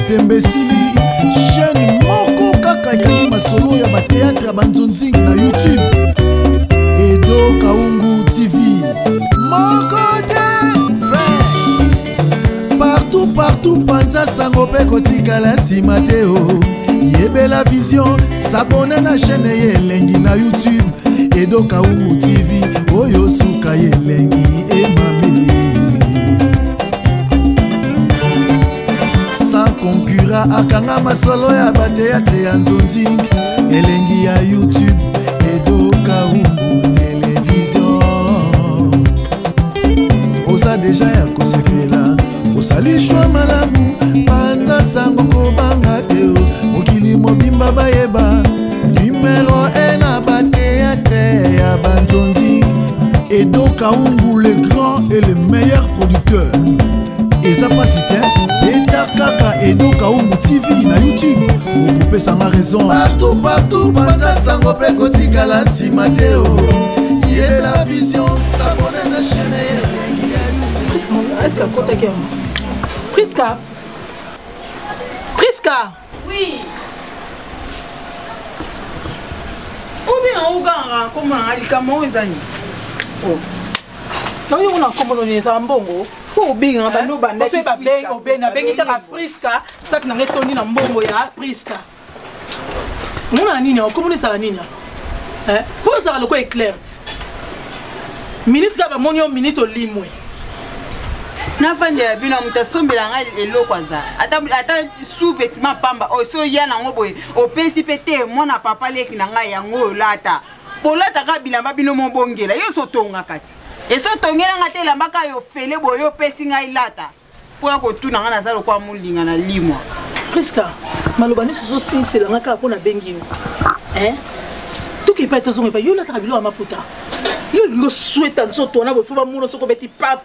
Tembesili chaîne moko kaka ekaki masolo ya bateatre banzonzingi na YouTube. Edo Kaungu TV moko te partout panza sango pe kotikala nsima te o. Yebela vision s'abonne na chaîne yelengi na YouTube. Edo Kaungu TV oyo suka yelengi emami. Sans concurra akanga masolo ya bateatre ya nzonzing elengi ya YouTube. Edo Kaungu Télévision oza deja ya kosekela osalishwa malamu panza sango kobanga teo mokili mobimba bayeba numéro 1 na bateatre ya banzonzi. Edo Kaungu le grand et le meilleur producteur. Eza pasite eta kaka Edo Kaungu TV na YouTube okupe sanga raison partout panza sango pe kotikala nsima teo. Yé la vision s'abonne na chaîne yelengi ya YouTube. Est-ce que Priska Priska. Oui. Combien on gagne? Comment on a dit? Oh. Non, on a comment on est en bongo. Faut bien, on va nous bander. Parce que pas bien, on bien, bien qui t'a Priska, ça que n'a pas tenu dans bongo ya Priska. On a nina, comment on ça nina? Hein? Pour ça le quoi est clair. Minute ka ba monyo minute olimwe. Na fande ya bino mutasombela nga elo kwaza ata sous-vêtement pamba o so ya nango boye o pesi pete mona papa leki na nga yango lata polata ka bilamba bino mobongela yo so tonga kati eso tongela nga te lamba ka yo fele boye o pesi nga ilata po ya ko tuna nga na zalo kwa mulinga na limwa. Priska malobani so si c'est la nga ka ko na bengi hein tout qui peut être zonga pa yo la trabilo a maputa. Yo lo souhaite nzoto na bofuba muno soko beti pa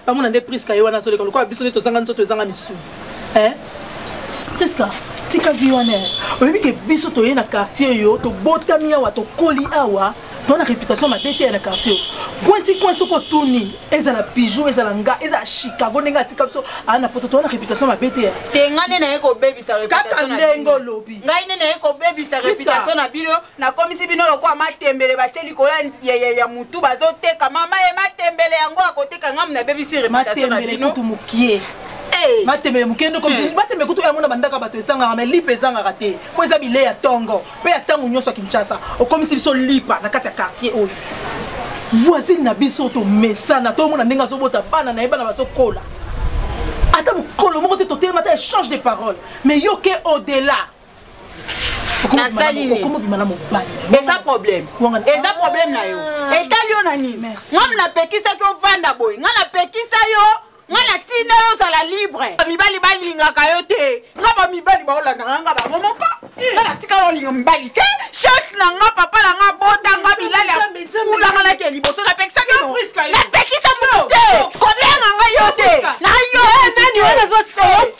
mona ne Priska yo na zo lekolo kwa biso ne to zanga nzoto zanga misu hein Priska tika viwane oyebi ke biso to ye na quartier yo to botami awa to koli awa to na réputation ma bete na quartier pointi coin soko tuni ezala bijou ezala nga ezala Chicago nenga tika biso ana poto to na réputation ma bete te ngane na eko baby sa réputation na lengo lobi ngai ne na eko baby sa réputation na bino na komisi bino lokwa matembele bateli kola ya mutu bazoteka mama e matembele yango akoteka ngam na baby sa réputation na bino kutu mukie matembele mukendo comme si matembele kutu ya mona bandaka bato esanga mais lipe ezanga raté po eza bile ya tongo pe ya tangu nyoso Kinshasa o komisi biso lipa na kati ya quartier oyo voisine na biso to mesana to mona ndinga zo bota bana na yeba na baso kola ata mukolo moko te to telema ta échange de paroles mais yo ke au-delà na sali comment bimana mobali et ça problème na yo et talio nani ngam na pekisa ko vanda boy ngala pekisa yo ngala tina yo za la libre mibali balinga kayote ngaba mibali baola nga ba momoko ngala tika olinga mibali ke chance na nga papa na nga bota nga bilali ula ngala ke liboso na pekisa ke no na pekisa mute combien nga yote na yo nani wana zo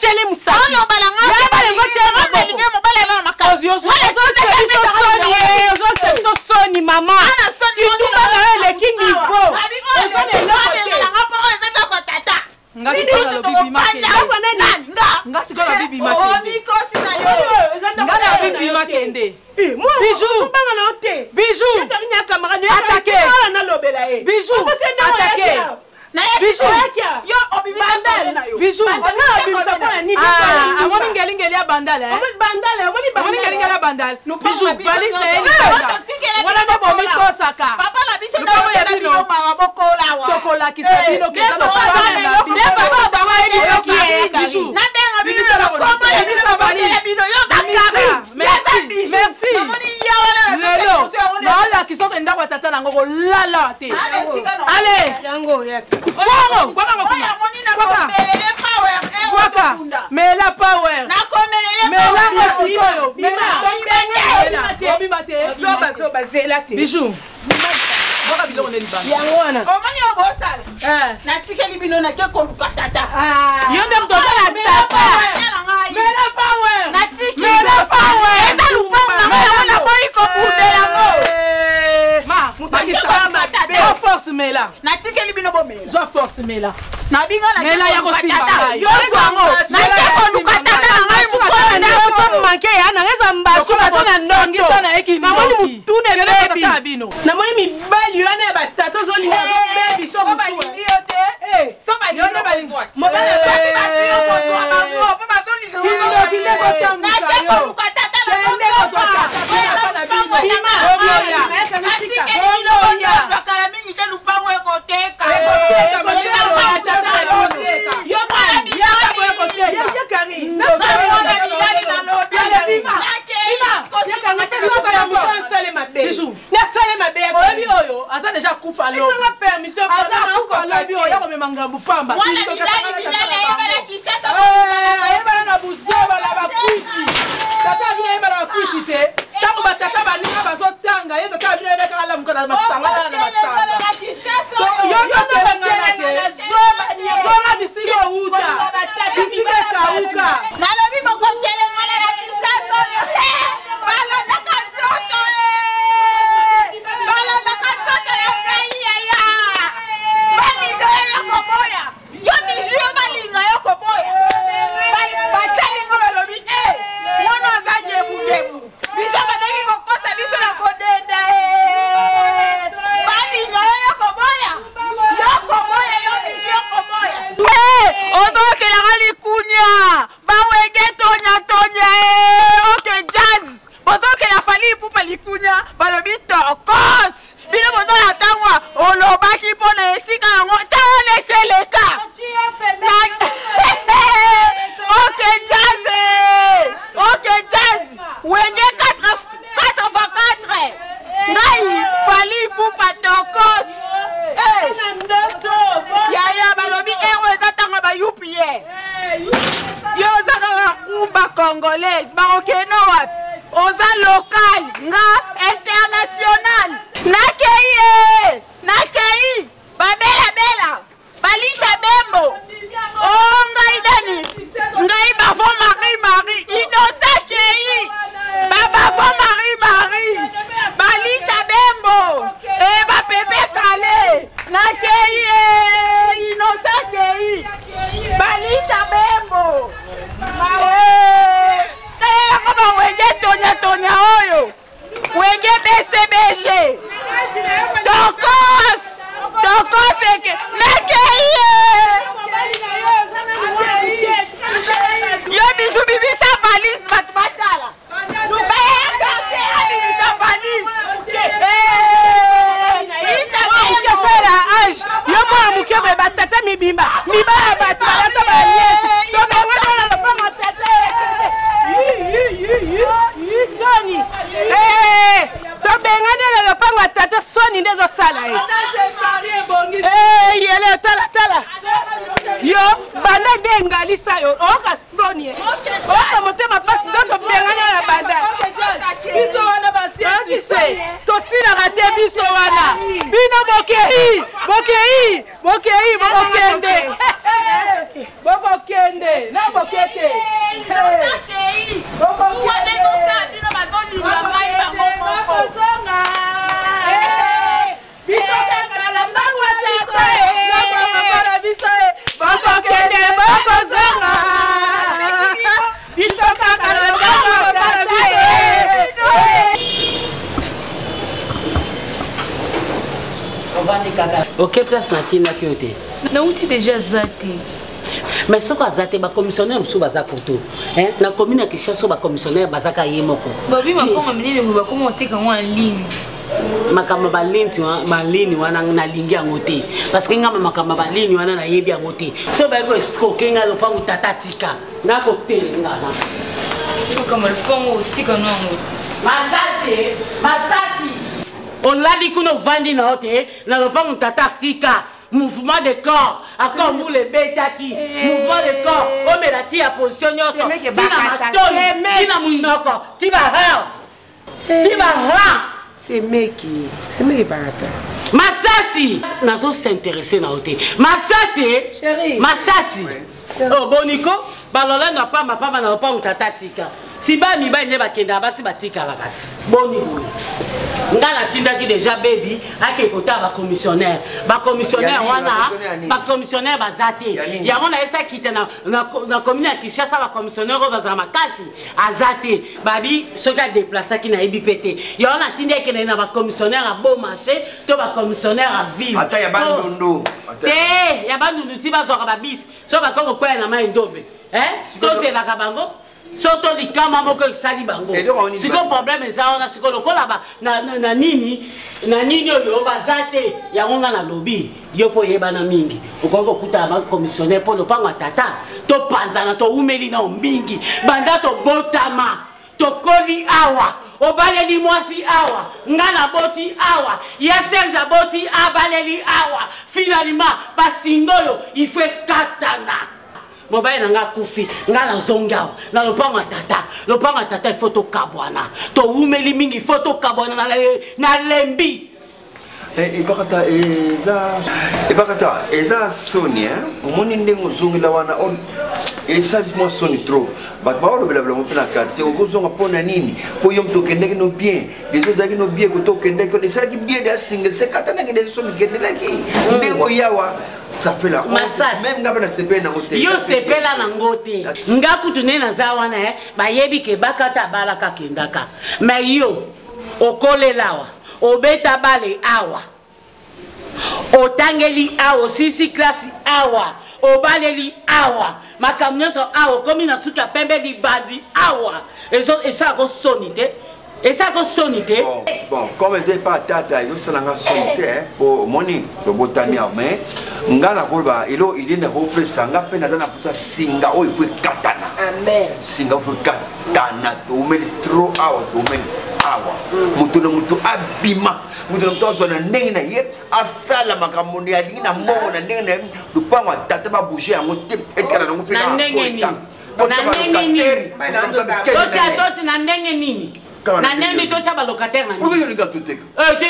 chele musa no bala nga ba chele balinga mobala na makazi yo zo soni mama ana soni le kinivo ngasi kola lo bibi makende ngasi kola bibi makende ngala bibi makende bijou bijou attaqué bijou attaqué bijou yo bijou amoni ngeli ya bandala amoni ngeli ya bandala bijou valise wala ba bomi kosaka papa la biso na ya bino mama bokola wa tokola kisabino kesana bijou na benga bino koma ya bino valise bino yo zakari merci amoni ya wala la kisoko ndako tata nango ko lala te allez yango ya mais la power bijou boka biloko ne libana yango wana omani obosala na tikeli bino na ke koluka tata yo même to la tata mais la power na tikeli mais la power eza lupango na boyi ko bundela ngo ma mutakisa ma force mela na tikeli bino bomela zo force mela na binga na mela ya ko simba yo zango na ke Ok, place Natina qui était. Non, tu déjà zaté. Mais ce qu'on a zaté, bah commissionnaire monsieur baza koto. Hein, na commune qui cherche ba commissionnaire bazaka yemoko. Bah oui, ma femme m'a dit que comment on t'es quand en ligne. Makamba balini wana na lingi angote parce que ngama makamba balini wana na yebi angote so ba go stroke nga lo pangu tatatika na ko telinga na comme le pangu tika no angote masasi on l'a dit qu'on vandi na hote na lo pangu tatatika mouvement de corps encore vous les betaki mouvement de corps o merati ya position nyoso tina munoko tiba ha c'est meki barata. Masasi, nazo s'intéresser na oté. Masasi, chérie. Masasi. Oh boniko, balola na pa ma papa na pa utatika. Si ba mi ba ile ba kenda ba si batika la kati. Boniko. Ngala tinda ki déjà baby, ake kota ba commissionnaire. Ba commissionnaire wana, ba commissionnaire bazate. Ya ona esa kite na commune ya Kinshasa ba commissionnaire ba za makasi azate. Babi soka déplacer ki na IBPT. Ya ona tinda ki na ba commissionnaire à bon marché, to ba commissionnaire à ville. Ata ya bandundu. Ya bandundu ti ba zo ka ba bis. So ba kongo kwa na mai ndombe. tozelaka bango soto likama moko esali bango siko problème eza wana siko lokola na nini oyo baza te yango nga na lobi yo mpo oyebana mingi okoki kokutana bacommissionnaire mpo lopango ya tata topanzana toumeli nao mingi banda tobotama tokoli awa obaleli mwasi awa nga naboti awa ya Serge aboti abaleli awa finalement basingoyo ifo ekatana mobile na nga kufi nga na zonga na lopango ya tata ifo tokabwana toumeli mingi ifo tokabwana na lembi Ebakata eza soni omoni ndenge ozongela wana esalisi mwa soni trop bato baolobela bilango mpe na quartier okozonga mpona nini mpo yo moto okendeki no bien les ozalaki no bien koto okendeki ona esalaki bien de asinga sekatanaki de so mikendelaki ndenge oyawa ça fait la honte même nga bana sepela nango te yo sepela nango te nga kutu nde naza wana bayebi ke bakata balaka kendaka mais yo okolelawa obeta bale awa otangeli awa sisi klasi awa obaleli awa makambo nyonso awa okomi na suki ya pembe libandi awa esalaka soni te bon comme ete pa tata ezosalanga soni te po moni tobotami awa mais nga nakoloba elo idenda kopesa nga mpe naza na posa singa oyo ifo ekatana singa ifo ekatana toumeli trop awa toumeli awa mutu na mutu abima mutu na mutu azwa na ndenge na ye asala makambo nde alingi na mbongo na ndenge na ye lupango atata babouge yango te etikala nango mpe na ndenge nini na nini tota balocataire na pourquoi yolinga toteka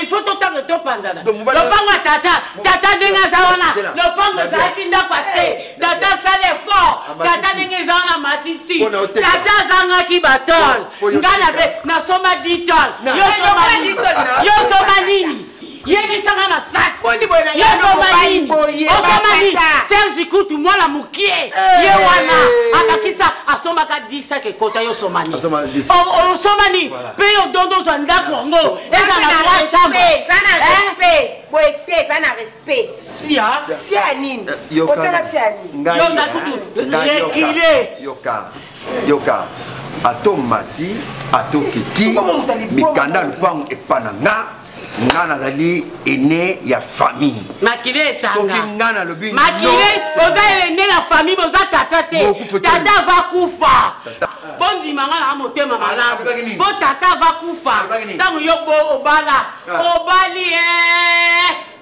il faut totanga topanzana lopango ya tata ndenge aza wana lopango ezalaki ndako ase tata sala effort tata ndenge eza wana matisi tata azangaki batole ngana mpe nasoma 10 tole yo soma nini yebisanga na sasi yo soma nini osoma nini Serge Kutu mwana mokie ye wana abakisa asomaka 10 ekota yo soma nini osoma nini mpe yo dondo ozwa ndako yango eza na 3 chambre eza na respect sia nini otala sia nini yo za Kutu rekile yoka atomati atokiti mikanda lupango epananga nga nazali ene ya famille makile esanga soki nga nalobi makile oza ene ya famille boza tata te tata va kufa bondima nga na motema malamu bo tata va kufa ntango yo obala obali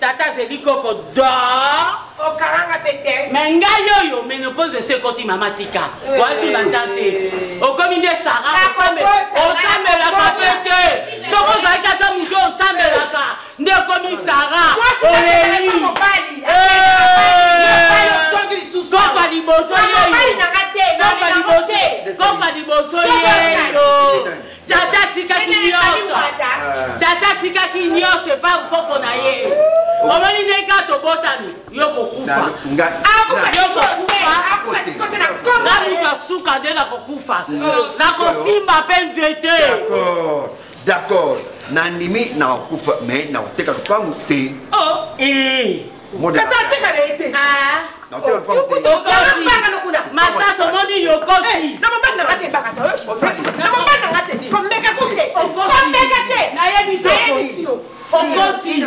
tata zeli koko do okaranga pete mais ngai oyo ménopause esekoti mama tika wasi lanta te okomi nde sara osambelaka pe te soko ozalaki ata moto osambelaka nde okomi sara oleli kopa liboso yeyo tata tikaki nyonso epa koko na ye omoni ndenge tobotami yo kokufa namutu asuka nde nakokufa nakosimba mpe nzete d'accord nandimi nakokufa mais nakoteka lupango te masasa omoni yokosi nayebiso okosi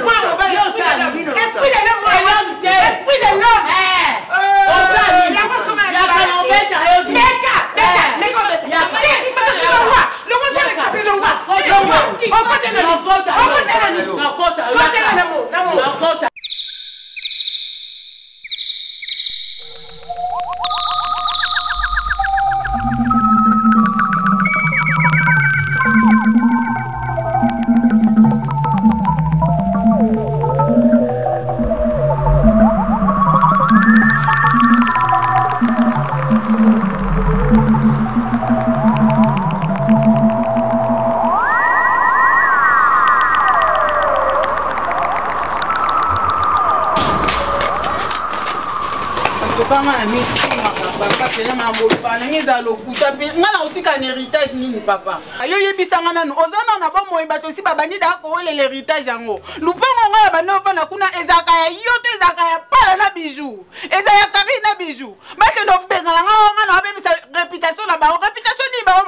yo yebisanga nanu oza nana bamoyi bato si babandi da kowelela héritage yango lupango ngo ya banova na kuna ezaka ya yoto ezaka ya pala na bijou eza ya kari na bijou bake no benga nga nga na bebisa réputation na ba réputation ni ba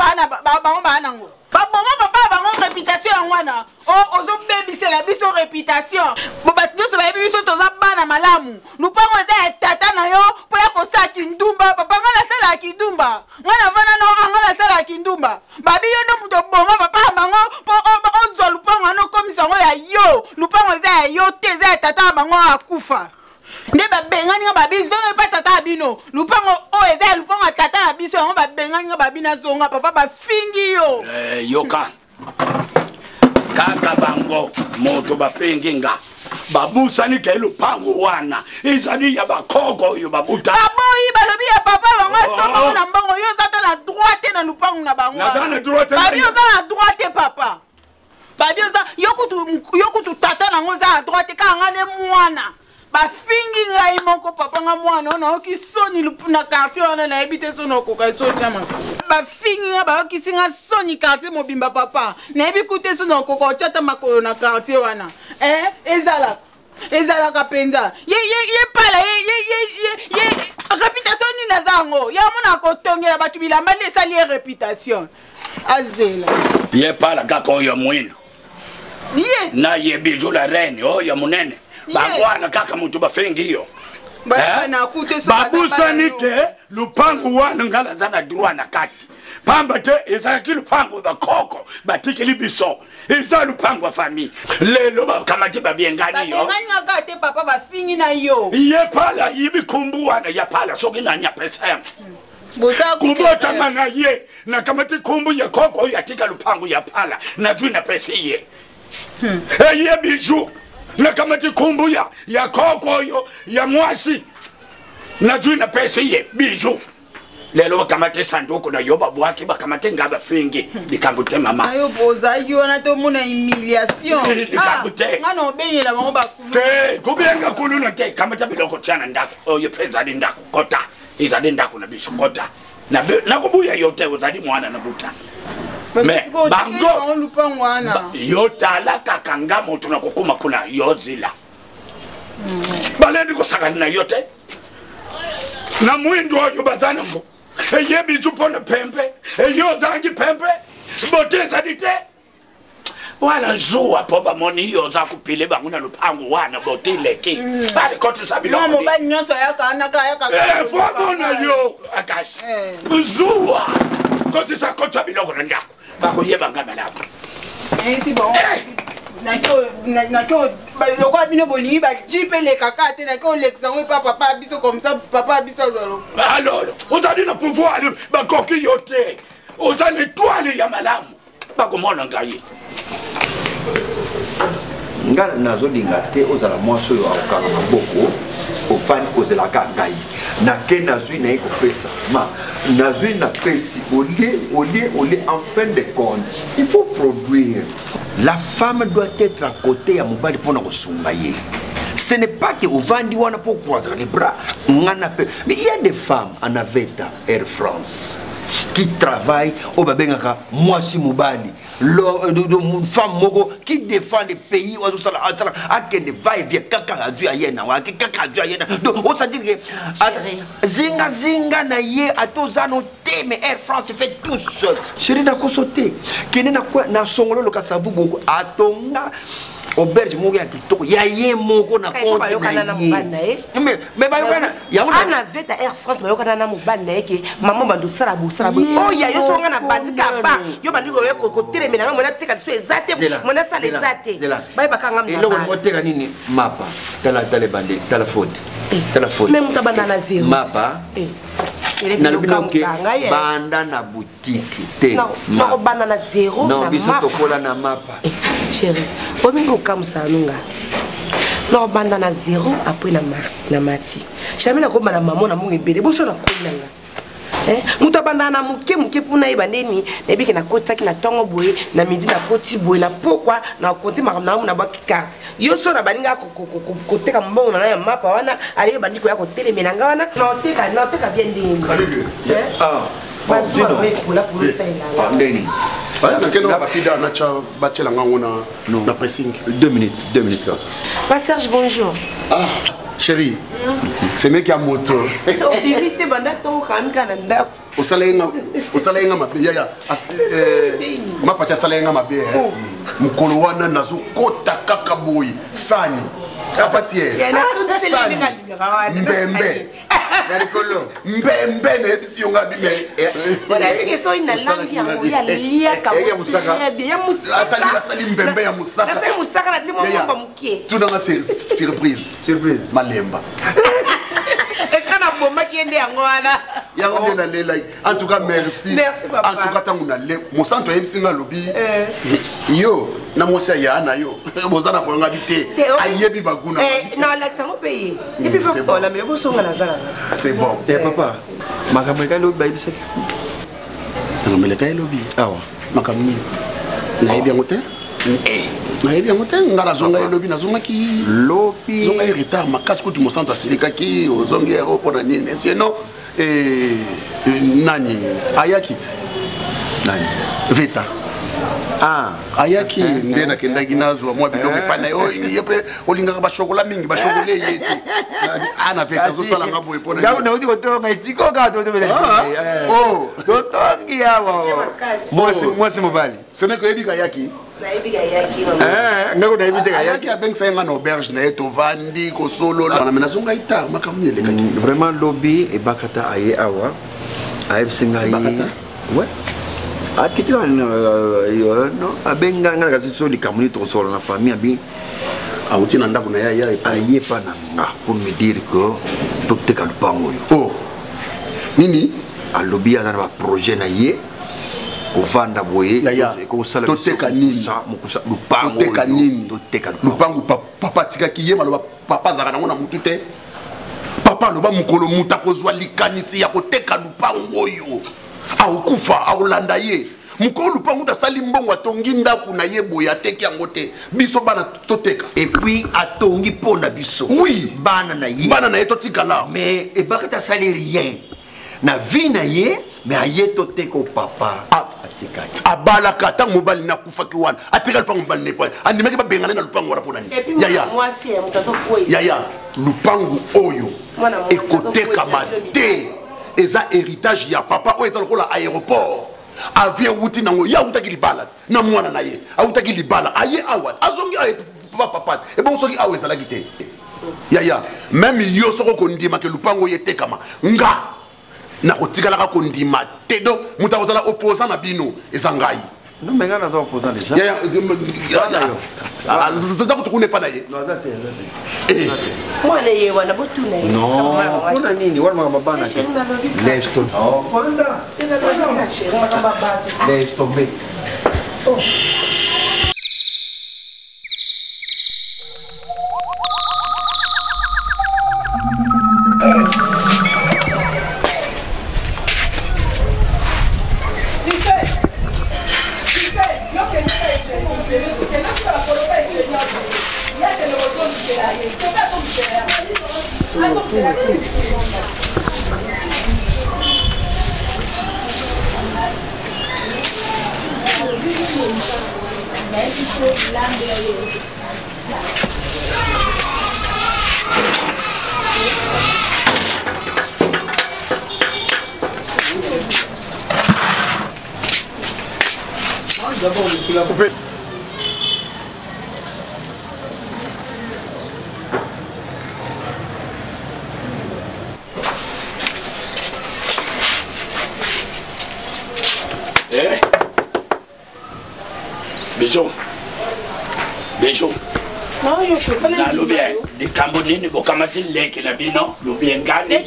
ba nango baboma papa bango réputation ya ngwana ozo bebisa la biso réputation bo batno so ba biso toza bana malamu lupango eza tata na yo po ya kosa kindumba papa ngana sala kindumba ngana vana no ngana sala kindumba babi yo no muto bonga papa bango po ozo lupango no komisa ngo ya yo lupango eza ya yo te eza tata bango akufa nde babengani nga babi zonga pa tata bino lupango o eza lupango tata na biso yango babengani nga babi na zonga papa bafingi yo yoka kaka bango moto bafingi nga babusani ke lupango wana izani ya bakoko yo babuta baboyi balobi ya papa bango soma na mbongo yo zata na droite na lupango na bango na droite babi yo za na droite papa babi yo za yokutu tata nango za na droite ka ngale mwana bafingi ngai moko papa nga mwana ona okisoni na quartier wana na ebite sono koka so chama bafingi nga ba okisinga soni quartier mobimba papa na ebikute sono koka chata makolo na quartier wana ezala kapenza ye pala ye réputation ni nazango ya mona ko tongela batu bilamba ne sali réputation azela ye pala kako yo mwino ye na ye bijou la reine ya munene bangwana kaka mutu bafengi hiyo babusani te lupango wana ngala zana droit na kati pamba te ezaki lupango bakoko batikeli biso eza lupango wa famille lelo bakamati babiengani yo nganga te papa bafingi na yo ye pala yibi kumbu wana ya pala soki na nya pesa kubota mana ye na kamati kumbu ya koko yatika lupango ya pala na vina pesa ye ye bijou na kamati kumbu ya koko yo ya mwasi na juna pesa ye bijou lelo bakamate sanduku na yoba bwaki bakamate ngaba fingi dikambute mama ayo boza yona to muna humiliation dikambute ngana obenyela bango bakulu te kubenga kuluna te kamata biloko chana ndako yo pesa ndako kota izade ndako na bisho kota na kubuya yote uzadi mwana na buta me bango lupango wana yotala kakanga moto na kokuma kuna yozila balendi kosakana yote na mwindo yo bazana mbo eyebi tupona pempe eyo zangi pempe boteza dite wala zuwa po bamoni yo za kupile banguna lupango wana botileki bali kote sabilo mama ba nyonso yakana fo na yo akashi zuwa kote sa kote sabilo ndako bakoyeba ngamalaba si bon nako loko bino boni ba jipe le kaka te nako l'exemple papa biso comme ça papa biso lolo alors otali na pouvoir ba koki yote otali étoile ya malamu bakomona ngai ngana nazo dinga te ozala mwaso yo akaka maboko ofani kozela kangai na ke nazui na eko pesa ma nazui na pesi olé en fin de compte il faut produire. La femme doit être à côté à mobali pour nous soumbayer. Ce n'est pas que vous vendez pour croiser les bras. Mais il y a des femmes en Aveta, Air France, qui travaillent au Babengaka, moi si mobali. Femme mogo qui défend le pays ou à qui ne va et vient kaka a dû ayena ou qui kaka a dû ayena. Donc on s'est dit que zinga na ye a tous annotés mais Air France fait tout seul. Chérie n'a qu'à sauter. Qui n'est na songolo le kasavu beaucoup atonga. Auberge mogo ya kitoko ya ye moko na compte mais bayokana ya ana veta Air France bayokana na mobana ke maman bandu sarabu oh ya yo songa na bandika ba yo bandiko yo ko telemela mona teka so ezate mona sala ezate bay bakanga mna eloko moteka nini mapa tala bande tala faute même tabana na zero mapa na lobinoke banda na boutique te non banda na zero non biso tokola na mapa chérie omingo comme ça nunga non banda na zero après na mati jamais na ko bana maman na mungi bele boso na kolanga muta banda na muke puna ibandeni nebiki na kotaki na tongo boye na midi na koti boye na pourquoi na konti makamna na ba carte yo so na baninga ko teka mbongo na ya mapa wana ali bandiko ya ko telemela ngana na teka bien ndeni salut bazwa we pour la police ina ndeni 2 minutes. Pas Serge, bonjour. Ah, chérie, c'est mec qui a moto. Osala nga mabe ya mapacha sala nga mabe mukolo wana nazo kota kaka boy sani apatie mbembe mbembe na ebisi yonga bime voilà que so ina langi yango ya lia ka ya musaka asali mbembe ya musaka na se musaka na timo ngomba mukie tunanga surprise malemba en tout cas merci papa. En tout cas tangu na le mo santo ebisinga lobi yo na mosa ya na yo bozana ko nga bité ayebi baguna na Alexa mo payer et puis faut la mais bo songa na zala c'est bon papa makameka lobi ba ibisa makameka lobi awa makamni na yebi ngote na yebi ngote ngara zonga lobi na zonga ki lobi zonga retard makasi ko tu mo santo asilika ki ozongi ero pona nini non nani ayakit nani veta ayaki ndena kendaki nazwa mwa biloko pana yo yepe olingaka ba chocolat mingi ba chocolat yetu ana veta zo sala ngabo epona ndawo na uti kotonga isiko ka to oh to tongi yawa mwasi mobali sene ko yebika yaki ngako na yebika yaki abengisa nga na auberge na eto vandi ko solo na menazonga ita makamni lekaki vraiment lobby e bakata aye awa ayebsinga yi ouais akiti no abenga nga kasi so likamuni to solo na famille abi auti na ndako na ya aye pa na nga pour me dire que toteka lupango yo oh nini alobi ana ba projet na ye kuvanda boye ko sala toteka nini mukusa lupango toteka nini toteka lupango papa tika ki ye maloba papa zaka na ngona mutu te papa loba mukolo muta kozwa likanisi ya koteka lupango yo akufa aulanda ye mukolo lupango tasali mbongo atongi ndaku na ye boya teki yango te biso bana toteka et puis atongi ponda biso oui bana na ye totika la mais e bakata sali rien na vie na ye mais aye toteka papa atikati abalaka ta mobali na kufaki wana atika lupango mobali ne kwa andimeki babengana na lupango wana pona ni yaya lupango oyo ekoteka mate eza héritage ya papa oyo eza lokola aéroport avion wuti nango ya wutaki libala na mwana na ye awutaki libala aye awa azongi aye papa e bon soki awa ezalaki te yaya même yo soko kondima ke lupango yetekama nga na kotikalaka kondima te do muta kozala opposant na bino eza ngai non mais nga naza opposant déjà yaya ça ko tukune pa na ye non azate mwana ye wana botuna ye non kuna nini wana mabana laisse tomber oh fanda laisse tomber oh D'abord, je suis là pour Bejo. Non, je peux pas la lobien, les Cambodgiens, vous camatez les qui l'habillent, non? Lobien gagne,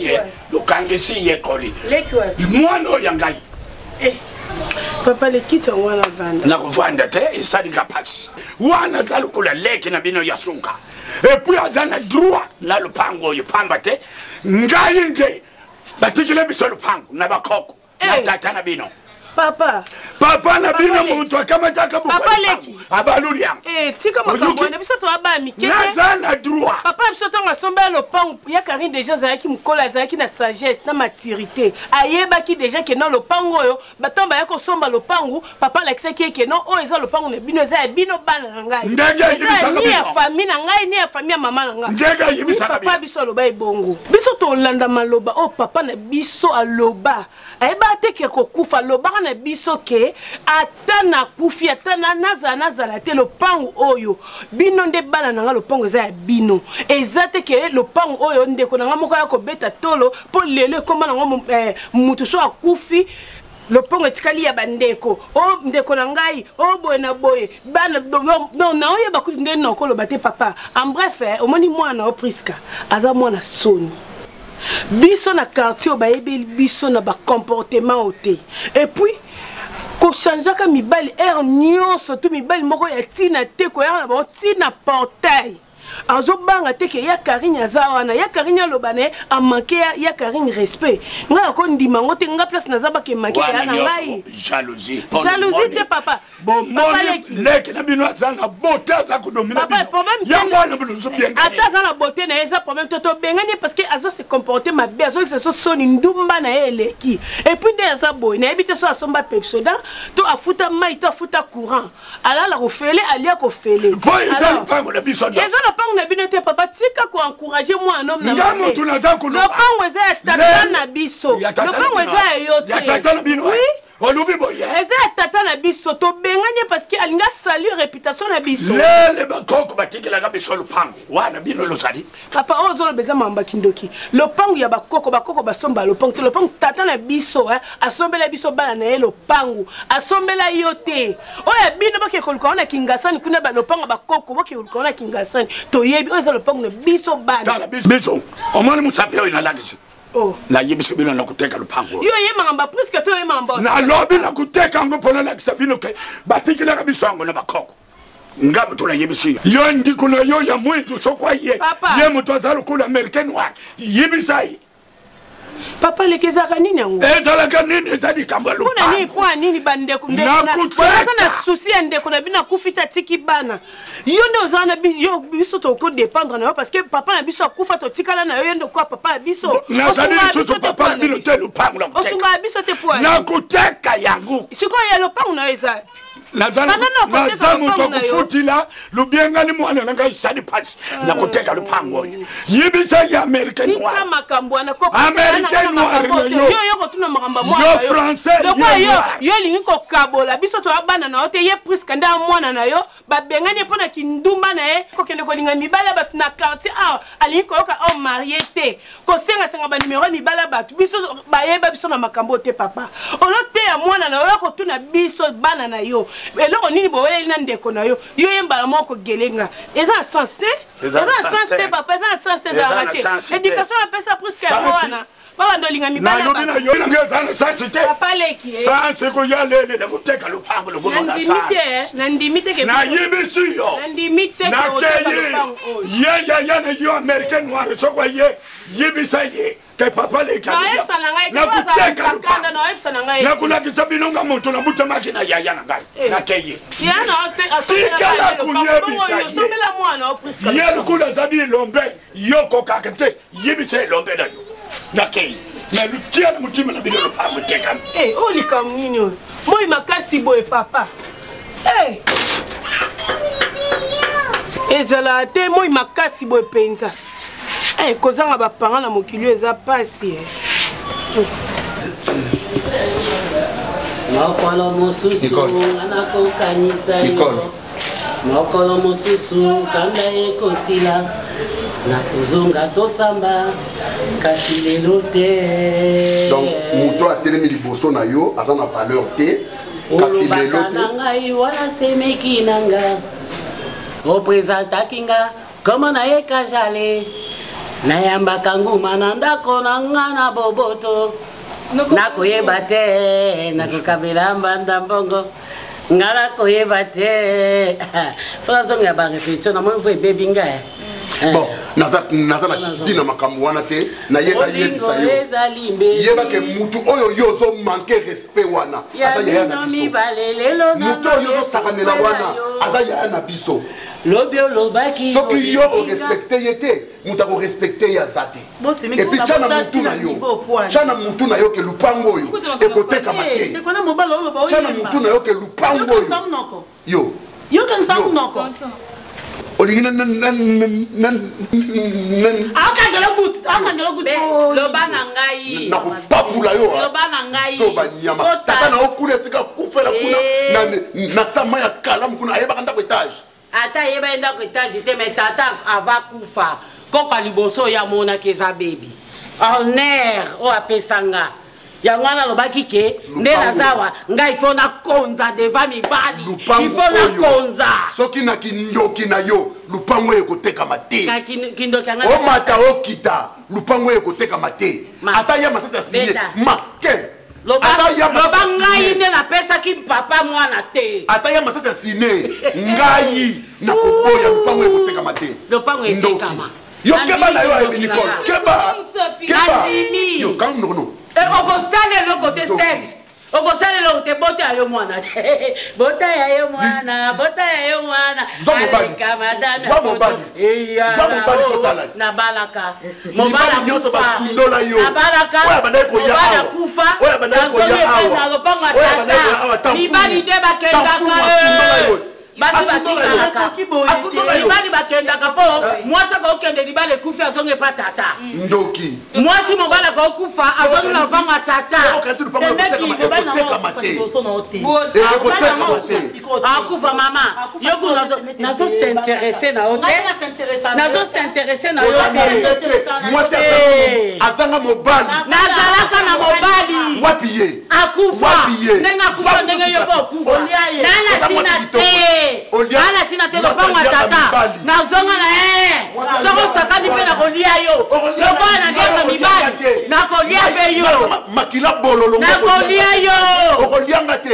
le kangesi y collé. Moi, non, yangai. Papa, les kits sont à vendre. Na vendre, et ça dit capaz. Wana zalukula les qui n'habillent yasunga. Et puis, azana droit, là le pango, y pambate, ngaïnge. Batikile biso le pango, na bakoko, na tata na bino. Papa, papa na bino muntu akamataka papa leki abaluliam tika makambo na biso to abami ke na droit papa biso to ngasomba lopango ya Karine déjà zaki mukola zaki na sagesse na maturité ayeba ki déjà ke non lopango yo batamba ya ko somba lopango papa lakisa ki ke non o eza lopango na bino eza bino bana ngai ndenge yibisa ni ya famille na ngai ni ya famille mama na ngai ndenge yibisa papa biso loba ebongo biso to landa maloba o papa na biso aloba ayeba te ke ko kufa loba na biso ke atana kufi atana nazala te lopango oyo bino nde bana nanga lopango eza ya bino eza te ke lopango oyo ndeko nanga moko ya kobeta tolo po lelo ekoma nango mutu so akufi lopango etikali ya bandeko o ndeko na ngai o boye na boye bana non na oyeba kuti nde nokoloba te papa en bref omoni mwana o Priska aza mwana soni biso na quartier bayebi biso na ba comportement ote et puis ko changeaka mibali nyonso to mibali moko ya tina te ko ya na ba tina portail azo banga te ke ya Karine azawana ya Karine lobane a manqué ya Karine respect nga ko ndima ngote nga place na zaba ke manqué ya na ngai jalousie te papa bon leki na bino azanga beauté za ko dominer papa problème ya mwana bulunzo bien ata za na beauté na eza problème toto bengani parce que azo se comporter ma bien azo que ce soni ndumba na eleki et puis nde za boy na ebite so asomba pepsoda to afuta mai to afuta courant ala la refele alia ko fele alors pango na biso eza na pango na bino te papa tika ko encourager moi un homme na ngamo tunaza ko le pango eza tata na biso le pango eza yo te ya tata na bino oui olubi boye eza tata na biso to bengani parce que alinga saluer réputation na biso lele bakoko batikela ka biso lupango wana bino lozali papa ozolo beza mamba kindoki lupango ya bakoko basomba lupango to lupango tata na biso asombela biso bana na lupango asombela yote oya bino bake kolukona na kingasani kuna ba lupango bakoko bake kolukona na kingasani to yebi oza lupango na biso bana tala biso omani musape oyo na lagisi oh na yebisa bino na kuteka lupango yo ye mamba presque to ye mamba na lobi na kuteka ngo pona la kisabino ke batikila ka bisango na bakoko ngabe tona yebisi yo ndikuno yo ya mwizu sokwa ye mutu azalo kula American wa yebisa yi papa lekezaka nini yango ezalaka nini ezali kamba lupango kuna nini bandeko ndeko na souci ya ndeko na bina kufita tiki bana yo nde ozana yo biso to ko dépendre na yo parce que papa na biso akufa to tikala na yo ndo kwa papa biso na zali biso papa na bino te lupango na kuteka osunga biso te po na kuteka yango siko ya lupango na eza nazana mutu akufutila lubiengani mwana nanga isadi pasi na kuteka lupango yibisa ya American noir tika makambo na ko American noir yo ko tuna makamba mwana yo français yo lingi ko kabola biso to abana na ote ye Priska nda mwana na yo babengani pona kindumba na ye ko kende ko linga mibala bat na quartier alingi ko ka o marié te ko senga ba numéro mibala bat biso bayeba biso na makambo te papa olote ya mwana na yo ko tuna biso bana na yo eloko nini boyeli na ndeko na yo yo yembala moko gelenga eza sens te eza sens te papa eza sens te za raté éducation apesa Priska wana baba ndolinga mibala na lobina yo ngeza sens te papa leki sens ko ya lele na kuteka lupango lo bona sens na ndimite ke na yebisi yo na ndimite na ke ye na yo American noir sokwa ye yebisa ye ke papa leki na kuteka lupango na kula kisabino nga moto na buta makina ya na ngai na ke ye yana te tikala kuyebisa ye ye kula zabi lombe yoko kakete yebisa lombe na yo na ke na lutia na mutima na bino lupango teka oli kamnini moi makasi boy papa ezala te moi makasi boy penza kozanga bapanga na mokili eza pasi mokolo mosusu nakokanisa yo mokolo mosusu kanda ekosila nakozonga tosamba kasi lelo te donc moto atelemi liboso na yo aza na valeur te kasi lelo te na ngai wana semeki nanga opresentaki nga koma na ye kajale nayambaka nguma na ndako na nga na boboto nakoyeba te nakokabela mbanda mbongo nga nakoyeba te fona zonga ya bareflexion na moi vo ebebi nga bon naza na kiti na makambo wana te na ye na yebisa yo yeba ke mutu oyo yo zo manquer respect wana aza yaya na biso mutu oyo zo sakanela wana aza yaya na biso soki yo o respecte ye te mutu ako respecte ye aza te et puis tya na mutu na yo ke lupango oyo ekotekama te tya na mutu na yo ke lupango oyo yo olingi nakopapula yo so banyama tata na okuna esika kufela kuna na sama ya kalamu kuna ayebaka ndako etage ata yeba ndako etage te me tata ava kufa koka liboso ya monaki eza bebi honneur o apesanga yango wana alobaki ke nde nazawa ngai ifo nakonza deva mibali ifo nakonza soki na kindoki na yo lupango ekotekama te omata okita lupango ekotekama te ata ya masasi asine make loba ngai nde napesaki papa mwana te ata ya masasi asine ngai nakoboya lupango ekotekama te lupango etekama yo keba na yo Nicole keba yo kam no okosala eloko te sexe okosala eloko te bota ya yo mwana bota ya yo mwana nabalaka mobala kufa na lopango atata mibali nde bakendaka basi libali bakendaka mpo mwasi akokende libali ekufi azongi epa tata ndoki mwasi mobali akokufa azongi na vango ya tata akufa mama yoko nazosinterese na yo te nazosinterese na yo te azanga mobali nazalaka na mobali wapi ye akufa ndenge akufa ndenge yo po okufa nanatina te ana tina te lopango ya tata nazonga na ye soko sakani mpe nakolia yo lokola nandiaka mibali nakolia mpe yo nakolia yo okolianga te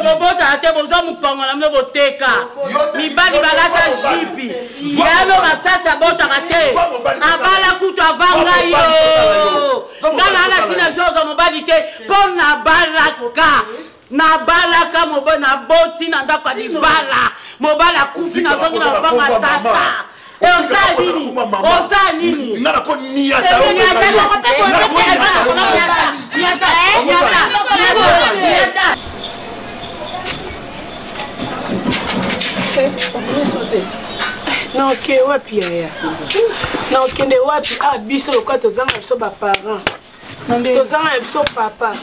bobota te boza mopangola mne boteka mibali balata jipi yalo masasi abotaka te abala kutu avanga yo ngana ana tina zoza mobali te mpo nabalaka mobali naboti na ndako ya libala mobali akufi nazongi na banga tata oza nini naoke wapi yaya naokende wapi biso lokola tozanga biso baparent tozanga biso papa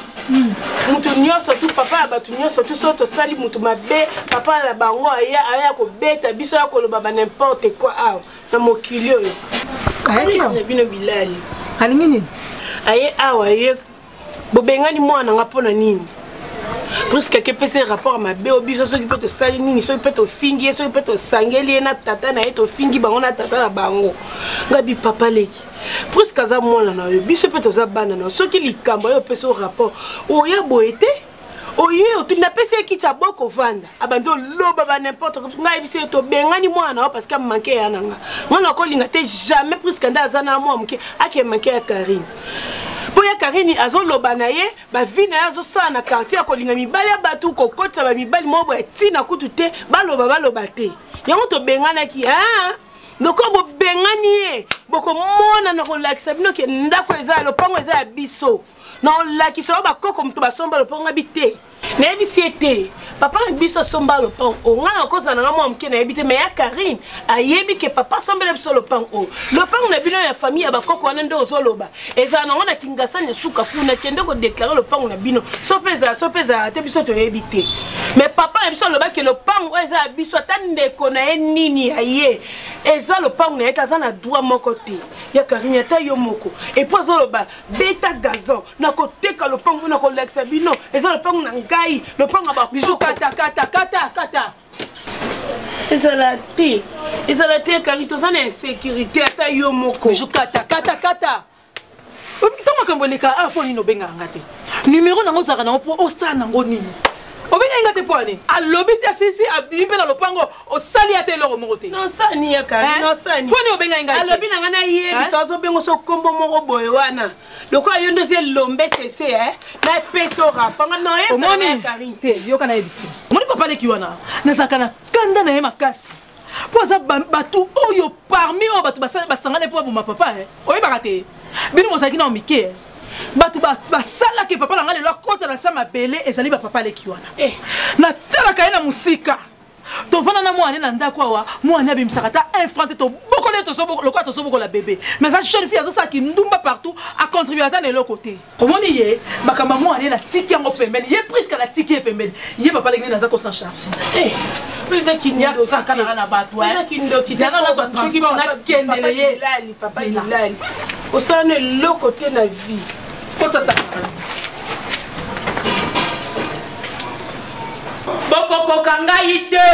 mutu nyonso tu papa ya bato nyonso tu so tosali mutu mabe papa na bango aya kobeta biso ya koloba ba n'importe quoi awa na mokili oyo na bino bilali alingi nini aye awa ye bobengani mwana nga mpona nini presque ke pese rapport mabe obiso soki mpe tosali nini soki mpe tofingi ye soki mpe tosangeli ye na tata na ye tofingi bango na tata na bango nga bipapa leki presque aza mwana na yo biso mpe toza bana na yo soki likambo oyo opesa o rapport oya boye te oye napesi ye kiti ya boko ovanda abandi oloba ba n'importe ngai biso tobengani mwana na yo parce que amanke ya nanga mwana okolinga te jamais presque nde aza na mwa moke ake manke ya Karine po ya Karine azoloba na ye bavi na ye azosala na quartier ya kolinga mibali ya bato kokotisa bamibali moko ya ntina kutu te baloba te yango tobenganaki noko bobengani ye bokomona na kolakisa bino ke ndako eza ya lopango eza ya biso na olakisa oyo bakoko moto basomba lopango abi te nayebisi ye te papa na biso asomba lopango oyo ngai nakozala nanga mwa moke nayebi te me ya Karine ayebi ke papa asombela biso lopango oyo lopango na bino ya famille ya bakoko wana nde ozoloba ezala nango na kingasani esuka kuna kende kodeklare lopango na bino so mpe ezala te biso toyebi te me papa na biso alobaki lopango oyo eza ya biso ata ndeko na ye nini ya ye eza lopango na ye te aza na droit moko te ya Karine ata yo moko epo azoloba beta gazon nakoteka lopango na kolakisa bino eza lopango na ngai lopango ya bakoko kata ezala te Karine toza na insécurité ata yo moko biso kata ntango makambo eleka awa mpo nini obengaka nga te numero nango ozalaka nango mpo osala nango nini obenga benga te poani alobi ti asisi abimpe na lopango osali ate eloko moko te non sani ya kari non sani poni obenga ngai alobi na ngana yebisa ozobenga so kombo moko boye wana lokola yo ndo se lombe sese na peso rapanga no ye omoni te yoka na yebiso omoni papa leki wana nazalaka na kanda na ye makasi po aza bato oyo parmi oyo bato basangana mpo baboma papa oyebaka te bino mozalaki na omike bato basalaki papa na nga lelo akota na sa mabele ezali bapapa leki wana natalaka ye na mosika tovanda na mwana na ndako awa mwana abimisaka ta infante tobokole lokola tozobokola bebe mais aza jeune fille azosalaki ndumba partout acontribue ata na eloko te omoni ye makambo ya mwana ye natiki yango pembeni ye priske natiki ye pembeni ye papa leki nini aza kosan charge yasakanaka na bato yana nazwa transport nakendele ye papa lilali osala na eloko te na vie kotasakanaka bokokoka ngai te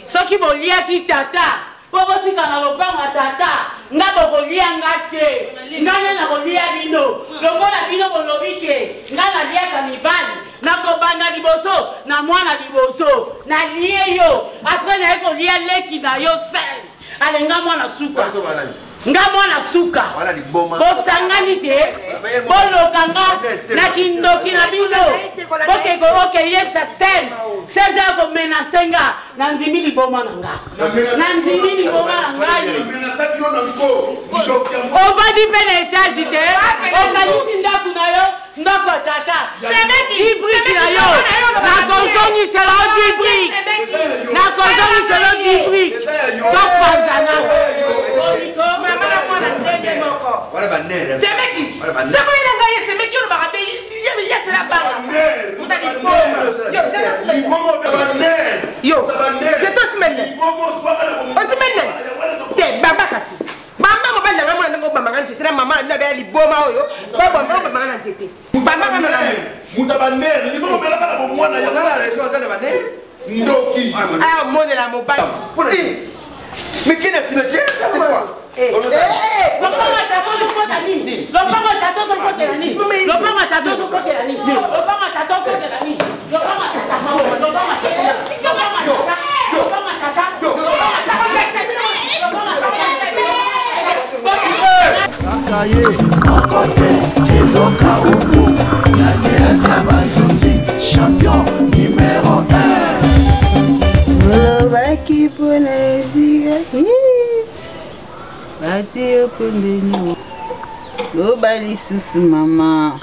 soki boliaki tata po bosika na lopango ya tata nga bokolia nga te nga nde nakolia bino lokola bino bolobi ke nga naliaka mibali nakobanda liboso na mwana liboso nalie yo apres naye kolia leki na yo sel ale nga mwana suka nga mwana suka bosangani te bolokanga na kindoki na bino bokeko okeyebisa serge akomenase nga na ndimi liboma na nga na ndimi liboma na ngai ovandi mpe na etage te okanisi ndako na yo ndako ya tata dibrike na yo nakozongisela o dibrike nakozongisela o dibrike topanzana semeki seko ina ngai semeki ono bakabe yesela banga mutaki yo keto simene osimene te baba kasi mama mo banda ngamo ngo mama nganti tira mama na be liboma oyo baba ngo mama nganti te baba kana na mutabaner liboma bela kana bo mwana ya ngala reso za ba ne ndoki ah mone la mo ba mais qui est cimetière c'est quoi Kakaye, Makote, Eloka Omo, la théâtre Banzonzi, champion numéro 1. Baki Ponesiga, Bati Opendeni, Loba Lisusu Mama,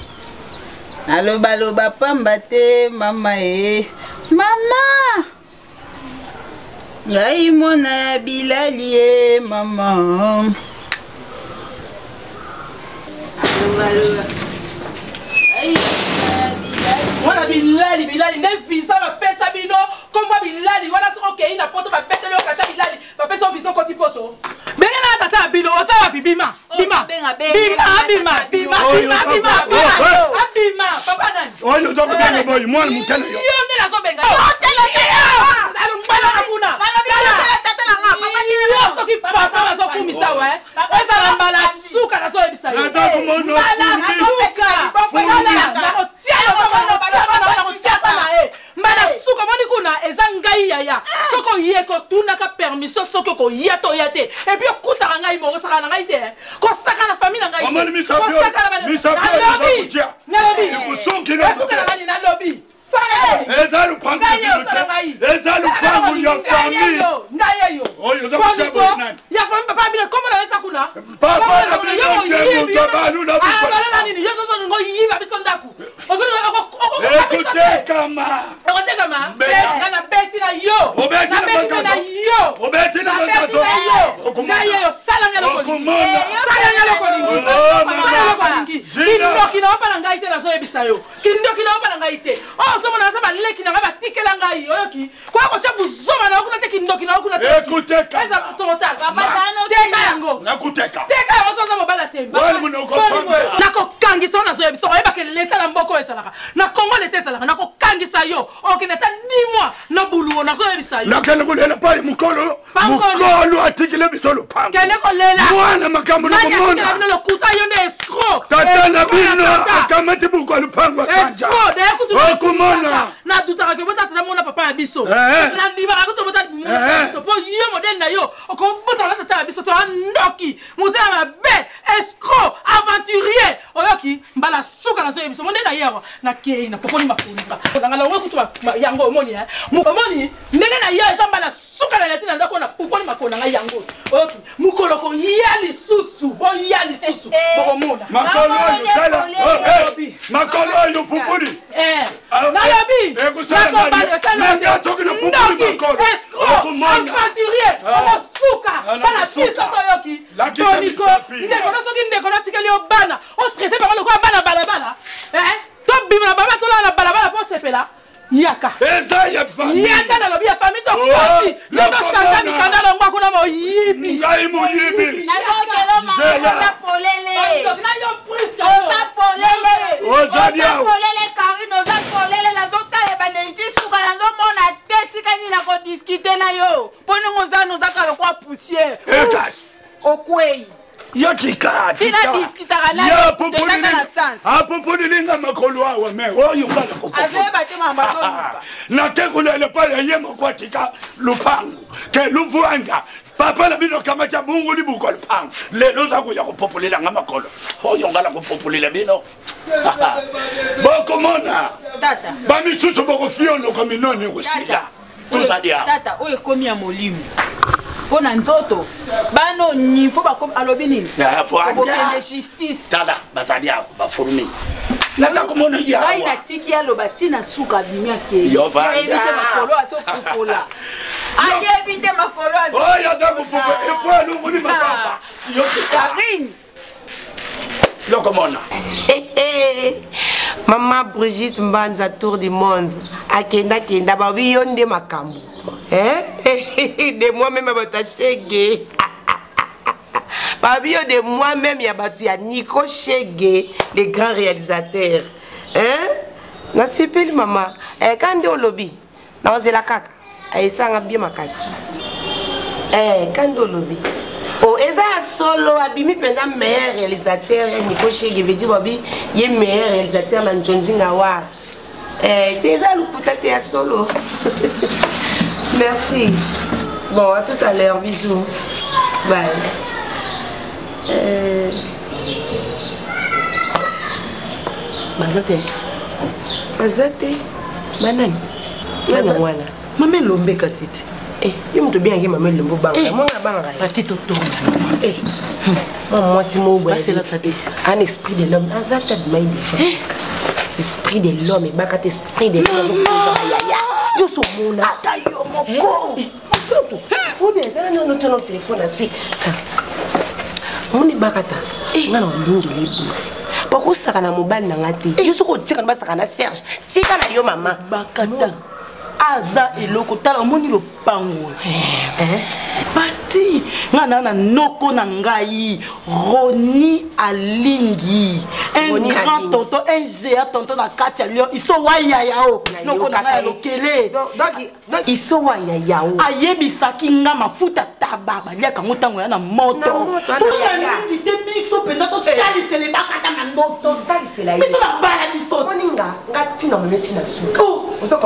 Aloba Loba Pambate, Mama Mama, Ngai Mona Bilali, Mama. Wana bilali ne visa ba pesa bino komwa bilali wana soko kei na poto ba petele o kacha bilali ba pesa o visa koti poto benga na tata bino osa bima papa nani oyo ndo benga boy mwana mukana yo yo ndela so benga alo mbala kuna tata na nga papa ni yo soki papa na so kumisa wa esa la mbala suka na so ebisa yo na za kumono mbala suka moni kuna eza ngai yaya soko yeko tunaka permission soko ko yato yate et puis okutaka ngai moko saka na ngai te ko saka na famille na ngai ko saka na nalobi na lobi eza lupango ya famille ngayo oyo ndo kuchabo nani ya famille papa bile komo na esa kuna papa na bile ndo balu na bala nini yo so ngo yiba bisondaku ozo écoutez kama na beti na yo na yo obeti na makazo ngayo yo sala ngalo kolingi kindoki na opala ngai te na so ebisa yo kindoki na opala ngai te somo na saba leki na ba tikela ngai oyoki kwa ko chabu zoma na kuna te kindoki na kuna te écoutez kaza total papa tano teka yango nakuteka teka yango so mo bala temba wali muno ko pamba nako kangisa na so ebisa oyeba ke leta na mboko esalaka na Kongo leta esalaka nako kangisa yo okineta ni moi na buluo na so ebisa yo nakene ko lela pali mukolo atikile bisolo pamba kene ko lela mwana makambo na mona na lokuta yo ne escroc tata na bino akamati buko lupango kanja escroc de kutu okumona na dutaka ke bota tata mona papa ya biso na ndima ko to bota mona papa biso po yo modèle na yo ko bota na tata ya biso to ndoki muzela mabe escroc aventurier oyoki mbala suka na so biso modèle na yo na ke na poponi makunza na ngala ngo kutu yango omoni omoni ndenge na yo eza mbala suka na latina ndako na poponi makona nga yango oyoki mukolo ko yali susu bo yali susu bo mona makolo yo sala makolo yo poponi nalobi aventurier omosuka bana biso toyoki boniko ndeko soki ndeko natikeli yo bana otraite bango lokola bana balabala tobima na baba tolala na balabala mpo sepela yaka yaka nalobi ya famille tokosi yotoshanta mikanda longwa kuna moyibi ngai moyibi apoponilinga makolo awa me oyo nakekulele pale ye mokwatika lupangu ke luvwanga papa na bino kamata bungu libuko lupangu lelo za kuya kupopulela nga makolo oyo ngala kupopulela bino bokomona bamisusu bokofiolo kominone kusila tuzadia tata oyo komi ya molimo pona nzoto bano nifo bakomi alobi nini okokende justice tala bazadia bafurumi naza komona yawa ngai natiki aloba tina suka bimia ke evite makolo asokupola ayevite makolo oyo aza kupupa epoelu muni mapapa Karine lokomona Maman Brigitte Mbanza Tour du Monde akenda babi yo nde makambo de moi-même à bata Chege babi yo de moi-même ya batu ya Nico Chege les grands réalisateurs na sipeli mama kande olobi na ozela kaka aisanga bien makasi kande olobi oh eza solo abimi penda meilleur réalisateur Nico Chege veut dire babi ye meilleur réalisateur na Njonzinga wa déjà lukuta te ya solo. Merci. Bon, à tout à l'heure, bisous. Bye. Mazate Manani Mwana Mame Lombe kasiti yo mto bien que Mame Lombe banga mwanga banga patito to moi si mo boy c'est là ça un esprit de l'homme azata de maï esprit de l'homme et bakate esprit de l'homme yo so mona ata yo moko ou bien ça non notre téléphone asi moni bakata ngana ndingile bu bako sakana mobali na ngati yo soko tika ba sakana Serge tika na yo mama bakata aza eloko tala moni lo pango bati ngana na noko na ngai Roni Alingi un grand tonton un géant tonton na kati ya Lyon iso waya yao noko na ngai lokele donc iso waya yao ayebisaki nga mafuta taba baliaka ngotango ya na moto to ya nini te biso penda to tali sele bakata na ndoto tali sele biso na bala biso moninga ngati na moneti na suka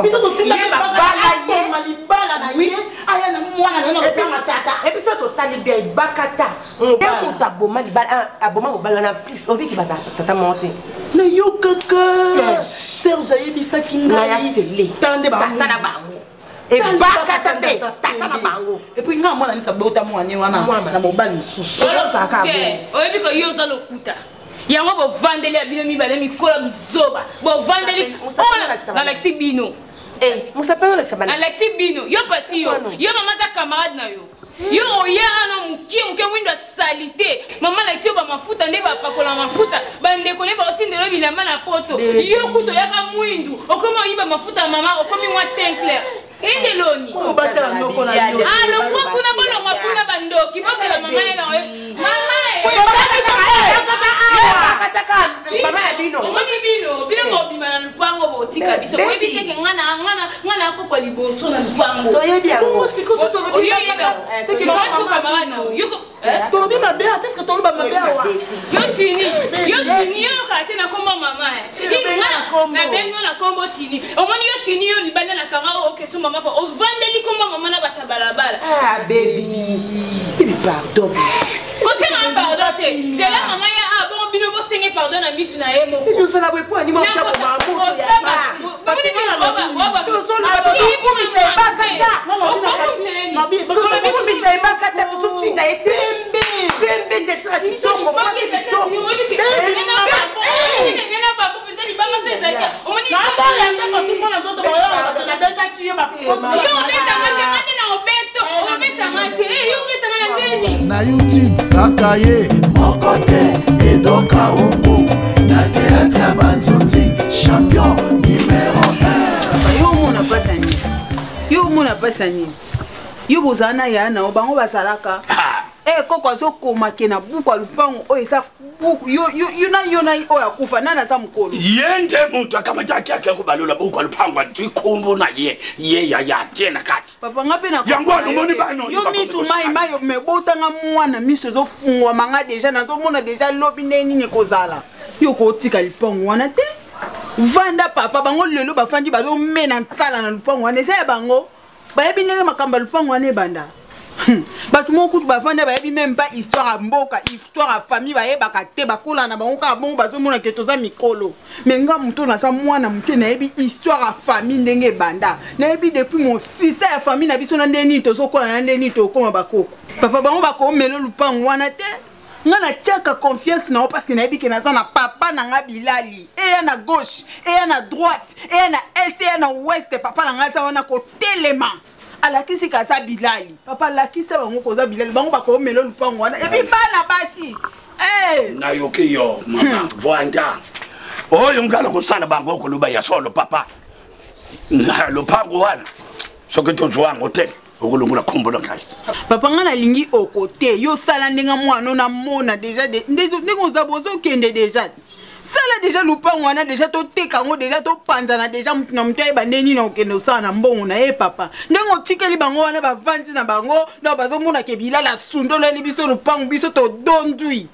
biso to tali bala ye malibala na ye aya na mwana na banga tata ebiso to tali bien bakata eko taboma libala aboma mobala na plus obi ki bata tata monte na yo kaka Serge ayebisaki nga ya sele tande ba tata na bango et bakata be tata na bango et puis nga mwana nisa bota mwana wana na mobali susu ça ka bo oyebi ko yo za lokuta yango bo vandeli abino mibale mikola bizoba bo vandeli na Alexis Bino musapelo Alexis Bino yo pati yo mama za camarade na yo yo oyera na mukie mwindo salite mama Alexis ba mafuta nde ba pakola mafuta bande ko ne ba otindelo bilamba na poto yo kuto yaka mwindu okoma yiba mafuta mama okomi wa teint clair Endeloni. Basa ndoko na yo. Alo kwa kuna bono mapuna bandoki. Bozela mama ena we. Mama Mama bino. Omoni bino, bino mo bimana lupango botika biso. Oyebi teke ngana ko kwa liboso na lupango. Toyebi yango. Siko so tolobi. Oyebi ba. C'est que ko camarade no. Yuko. Tolobi mabe, est-ce que toloba mabe awa? Yo tini yo ka tena komba mama. Na bengo na kombo tini. Omoni yo tini yo libanda na kanga o keso mama pa. Osvandeli komba mama na batabalabala. Ah baby. Baby pardon. Ko fera pardon te. C'est la maman ya bon bino bo senge pardon na misu na ye moko. Nous ça pas ni mo ka ko ma ko ya ba. Na YouTube kaka ye moko te edoka ongo na théâtre ya Banzonzi champion numéro 1. Yo mona pesa nini yo bozana ya na bango basalaka koko azokoma ke na buku ya lupango oyo eza buku yo na oyo akufa nani aza mokolo yende muntu akamataki ake kubalola buku ya lupango atikumbu na ye ya tena kati papa nga pe na yango anomoni bano yo misu mai yo mebotanga mwana misu ezofungwa manga deja nazomona deja lobi nde nini kozala yo kotika lupango wana te vanda papa bango lelo bafandi bazomena ntsala na lupango wana eza ya bango bayebi ndenge makambo ya lupango wana ebanda bato moko kutu bafanda bayebi même pas histoire ya mboka histoire ya famille bayebaka te bakola na bango kaka bongo bazomona ke toza mikolo me nga moto naza mwana moke nayebi histoire ya famille ndenge ebanda nayebi depuis mon sisa ya famille na biso na nde nini tozokola na nde nini tokoma bakoko papa bango bakomela lupango wana te nga na tiaka confiance na parce que nayebi ke naza na papa na nga Bilali eya na gauche eya na droite eya na est eya na ouest papa na nga aza wana kotelema alakisi kaza Bilali papa alakisa bango koza Bilali bango bakomela lupango wana epi bana basi nayoki yo mama Vwanda oyo ngala kosala bango okoluba ya solo papa na lupango wana soki tozwango te okulungula kombola ngai papa nga nalingi okote yo sala ndenga mwana na mona deja ndeko zabozo kende deja sala deja lupango wana deja toteka ngo deja topanzana deja mutu na mutu ayeba ndeni na okende osala na mbongo na ye papa ndenge otikeli bango wana bavandi na bango na bazomona ke Bilala sundolo eli biso lupango biso todondwi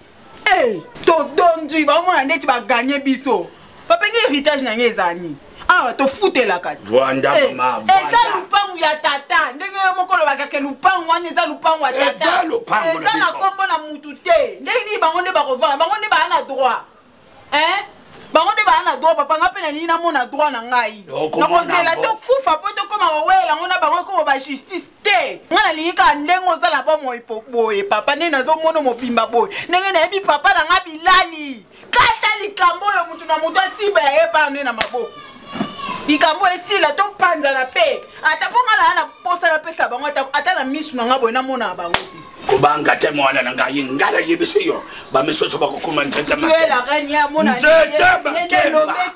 todondwi bamona ndeti baganye biso papa nge héritage na nge ezani awa tofutelaka Vwanda mama eza lupango ya tata ndenge yo mokolo bakake lupango wana eza lupango ya tata eza na kombo na mutu te ndenge bango nde bakovanda bango nde baa na droit bango nde baa na droit papa nga mpe na nini namona droit na ngai nakozela tokufa mpo tokoma kowela ngo na bango ekoma bajustice te nga nalingi kaka ndenge ozala bomoi boye papa nde nazomona mobimba boye ndenge nayebi papa na nga Bilali kata likambo oyo mutu na mutu asiba ya ye pa nde na maboko likambo esila topanzana mpe ata mpo nga na na posa napesa bango ata na misu na nga boye namona na bango te kubanga te mwana na ngai ngala yebisiyo bamisoso bakokuma ntete makeni ya mona ndelombe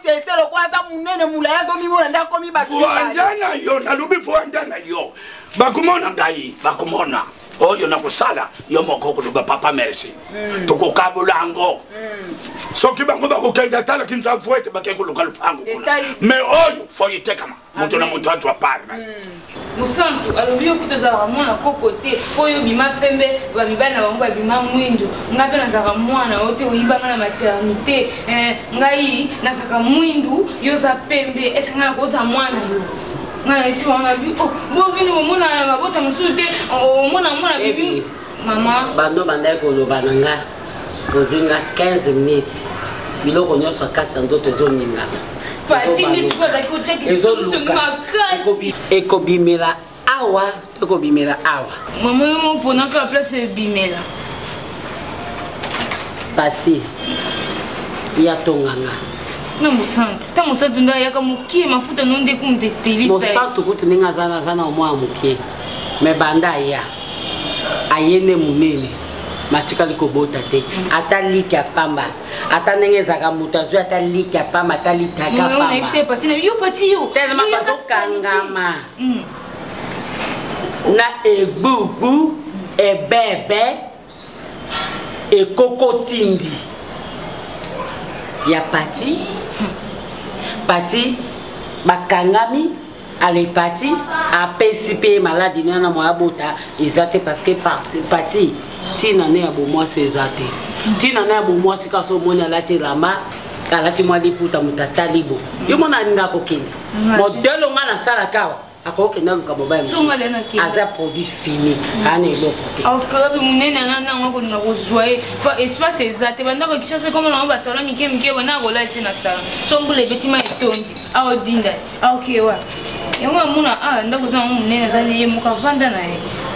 seselo kwaza munene mulaya azomimona nde akomi Vwanda yo nalubi Vwanda na yo bakumona ngai bakumona oyo nakusala yo moko kuluba papa merci tukokabulango soki bango bakokenda tala kinza fuete bakekuluka lupango kuna me oyo foyitekama mutu na mutu atwa parna Musantu alobi okutozala mwana koko te oyo bima pembe babibana bango babima mwindo ngape nazaka mwana ote oyibanga na maternité ngai nazaka mwindu yoza pembe ese ngana koza mwana yo ngana esi wana bi bo bino mona na mabota mususu te mona bibi mama bando bandai koloba na nga kozinga 15 minutes biloko nyonso akati ya ndoto ezoningana ekobimela awa ekobimela awa mama yo moponaka la place ebimela pati ya tonganga na mosantu ta mosantu nde ayaka mokie mafuta no nde kundetelisa mosantu kutu ndenge aza na omwa ya mokie me banda aya aye nde monene matikali kobota te ata liki ya pamba ata ndenge ezaka moto azwi ata liki ya pamba ata litaka pamba telema bazokangama na egbubu ebebe et Coco Tindi. Il y a Pati, Bakangami, elle est partie, à PCP malade, il y a un moabota, exact parce que Pati, Tina n'est à moi, c'est exact. Tina n'est à moi, c'est quand on a la tirama, quand la tirama dit pour ta moutata libo. Il m'en a une coquine. Modèle au mal à Salakawa. A quoi n'a pas de aza produit fini à l'époque. Alors que mon nez n'a pas joué. Espace exact. Maintenant que je sais comment on va savoir Mickey on a volé c'est notre. Sombre les petits mains tombent. Ah dinda. Ah ok ouais. Et moi mon n'a pas mon nez n'a pas mon cavanda na.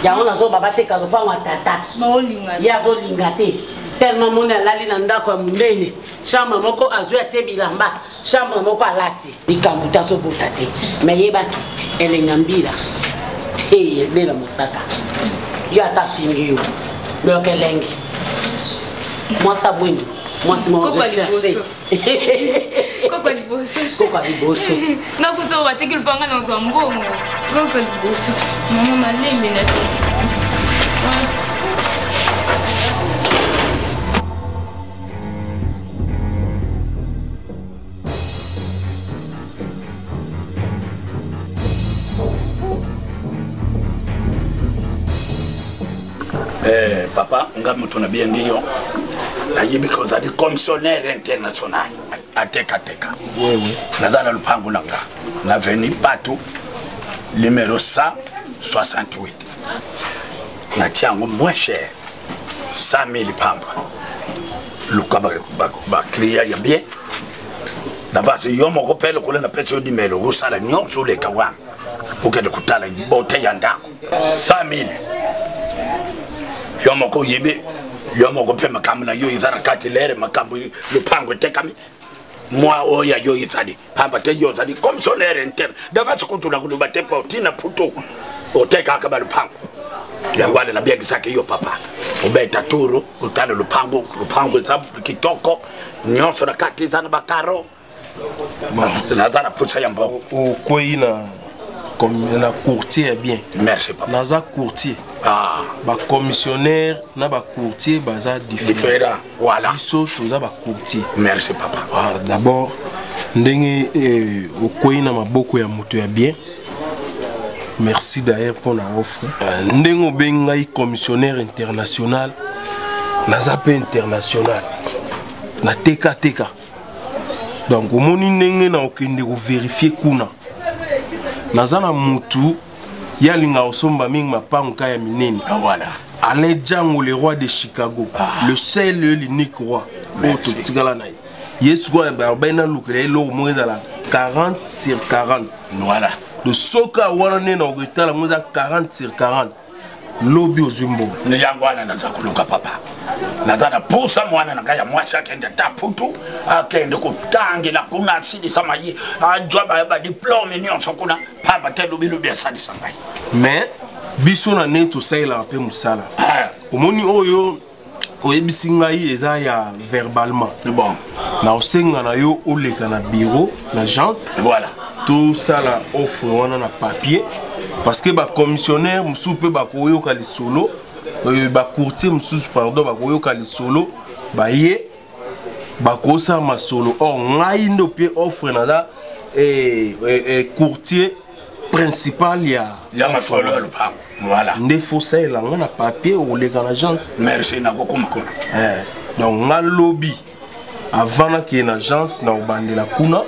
Ya on a zo baba te kazo pa matata. Maolinga. Ya zo lingate. Tellement mon alali nanda kwa munene. Chama moko azu ya te bilamba. Chama moko alati. Ikamuta so botate. Mais yebaki. Elle est Nambila. Et elle est la Moussaka. Il y a ta fille. Le Kelengi. Moi, ça brûle. Moi, c'est mon recherche. Coca liboso. Coca liboso. Non, vous avez que le panga dans un bon. Coca liboso. Maman m'a l'aimé. Papa, nga mutu na bien ndiyo. Na yibi koza di commissionnaire international. Ateka. Oui. Nazana lupangu nanga. Na veni patu numéro 168. Na tiango moins cher. 100 000 pamba. Luka ba clear ya bien. Na vase yomo kopele kule na pesa yo di melo usala nyonso le kawana. Ukende kutala bote ya ndako. 100 000. Yomoko yebe yomoko pe makamna yo izara katilere makambu lupango tekami mwa oya yo izadi pamba te yo izadi commissionnaire interne dava sikutula kuluba tepa utina puto oteka akaba lupango yangwale na biagi sake yo papa ubeta turu utale lupango sabu kitoko nyonso na kati zana bakaro nazana pusa yambo ukoina comme na courtier bien. Merci papa. Naza courtier. Ba commissionnaire na ba courtier baza différent. Voilà. Biso toza ba courtier. Merci papa. D'abord ndenge okoina maboko ya moto ya bien. Merci d'ailleurs pour la offre. Ndenge obengai commissionnaire international. Naza pe international. Na teka. Donc omoni ndenge na okende ko vérifier kuna. Nazana mutu yalinga osomba mingi mapangu kaya minene. Voilà. Alain Django, le roi de Chicago, le seul et l'unique roi. Yes, roi, ben lucré, l'eau moins dans la 40 sur 40. Voilà. De soka wana na ogeta la moins 40 sur 40. Lobby aux Zumbo. Ne yangwana na zakuluka papa. Nazana posa mwana na kaya mwacha akende taputu akende kutangira kuna asidi samayi ajwa ba diplôme nyonso kuna papa te lobi asadi sangai. Mais biso na neto saila pe musala. Omoni oyo oyebisi ngai eza ya verbalement. Bon. Na osenga na yo oleka na bureau l'agence. Voilà. Tout ça la offre wana na papier parce que ba commissionnaire musu pe ba koyoka li solo ba courtier musu pardon ba koyoka li solo ba ye ba kosa ma solo or ngai ndo pe offre na da courtier principal ya ma solo le pa voilà nde fossé la na papier ou les agence. Merci na kokoma donc nga lobby avant na ki na agence na obandela kuna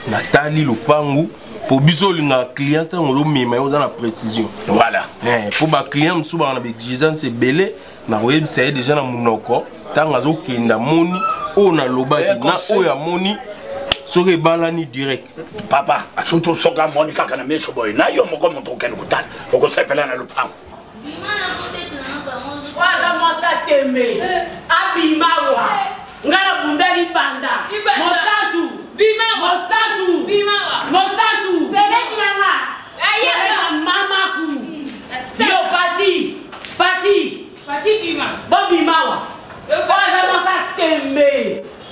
Nathalie Lupangu pour biso linga client ngolo mema yo na précision. Voilà. Pour ba client msu ba na exigence belé na website déjà na munoko tanga zo kinda moni o na loba na o ya moni soke balani direct. Papa, surtout soka moni kaka na meso boy na yo moko moto ken kutala oko sepela na Lupangu. Waza mosa tembe abimawa ngala bundali banda mosatu Mosatu. Seleki yanga. Seleki mama ku. Yo Pati bima. Bobimawa. Waza mosa tembe.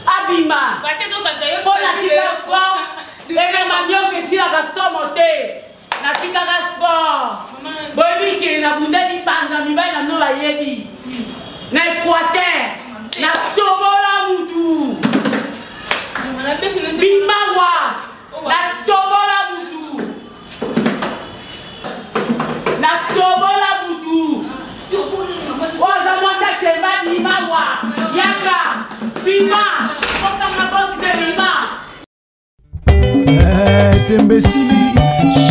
Abima. Pati zo kaza yo. Bona tika sport. Ebe manyo ke sila ka somote. Na tika ka sport. Bobi ke na bundeli banda mibai na no la yedi. Na Équateur. Bima, okanga porte de Bima. Tembesili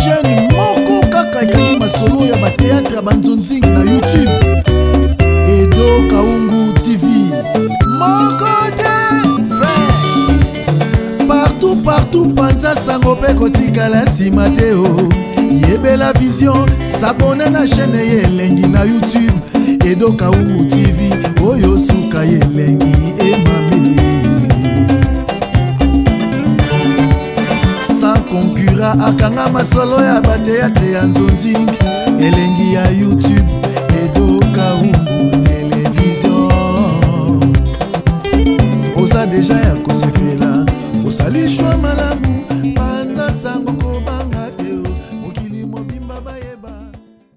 chaîne moko kaka ekangi masolo ya bateatre ya banzonzingi na YouTube. Edo Kaungu TV moko te partout panza sango pe kotikala nsima te o yebela vision s'abonne na chaîne ye elengi na YouTube. Edo Kaungu TV oyo suka ye elengi emami sans concurrent akanga masolo ya bateatre ya nzonzingi elengi ya YouTube. Edo Kaungu télévision oza deja ya kosepela osalishwa malamu